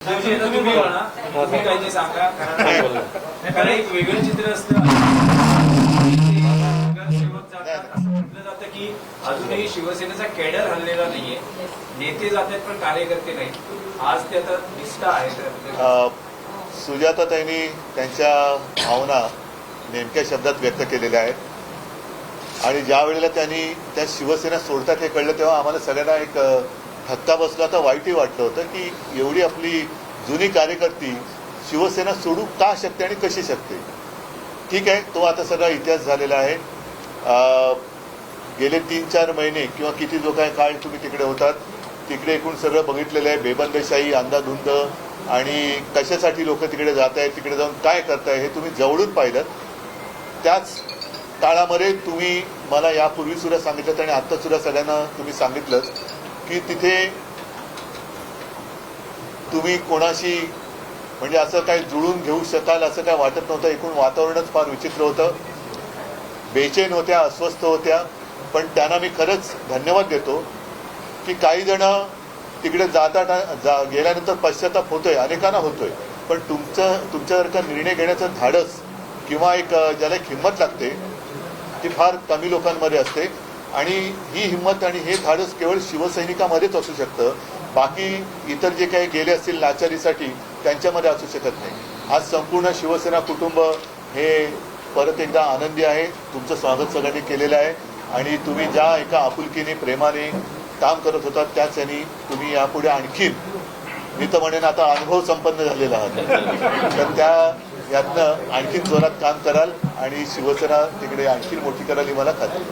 तुम्ही काही सांगा कारण एक वेगळं चित्र असतं. नगरसेवक जातात असं म्हटलं जातं की अजूनही शिवसेनेचा कॅडर हल्लेला नाहीये, नेते जातात पण कार्यकर्ते नाही. आज ते आता निष्ठा आहे. सुजाताताईंनी त्यांच्या भावना नेमक्या शब्दात व्यक्त केलेल्या आहेत आणि ज्या वेळेला त्यांनी त्या शिवसेना सोडतात हे कळलं तेव्हा आम्हाला सगळ्यांना एक धक्का बसला होता. वाईटही वाटलं होतं की एवढी आपली जुनी कार्यकर्ती शिवसेना सोडू का शकते आणि कशी शकते. ठीक आहे, तो आता सगळा इतिहास झालेला आहे. गेले 3-4 महिने किंवा किती जो काय काळ तुम्ही तिकडे होतात तिकडे एकूण सगळं बघितलेलं आहे. बेबंदशाही, अंधाधुंद आणि कशासाठी लोक तिकडे जात आहेत, तिकडे जाऊन काय करताय हे तुम्ही जवळून पाहिलं. त्याच काळामध्ये तुम्ही मला यापूर्वी सुद्धा सांगितलं आणि आत्ता सुद्धा सगळ्यांना तुम्ही सांगितलं की तिथे तुम्ही कोणाशी म्हणजे असं काही जुळून घेऊ शकाल असं काय वाटत नव्हतं. एकूण वातावरणच फार विचित्र होतं. बेचैन होत्या, अस्वस्थ होत्या. पण त्यांना मी खरंच धन्यवाद देतो की काही जण तिकडे गेल्यानंतर पश्चाताप होतोय, अनेकांना होतोय. पण तुमच्यासारखा निर्णय घेण्याचं धाडस किंवा एक ज्याला एक हिंमत लागते ती फार कमी लोकांमध्ये असते आणि ही हिंमत आणि हे धाडस केवळ शिवसैनिकामध्येच असू शकतं. बाकी इतर जे काही गेले असतील लाचारीसाठी त्यांच्यामध्ये असू शकत नाही. आज संपूर्ण शिवसेना कुटुंब हे परत एकदा आनंदी आहे. तुमचं स्वागत सगळ्यांनी केलेलं आहे आणि तुम्ही ज्या एका आपुलकीने प्रेमाने काम करत होता त्याच यांनी तुम्ही यापुढे आणखीन मी तर म्हणेन आता अनुभव संपन्न झालेला आहात तर त्या यातनं आणखीन जोरात काम कराल आणि शिवसेना तिकडे आणखीन मोठी कराल ही मला खात्री.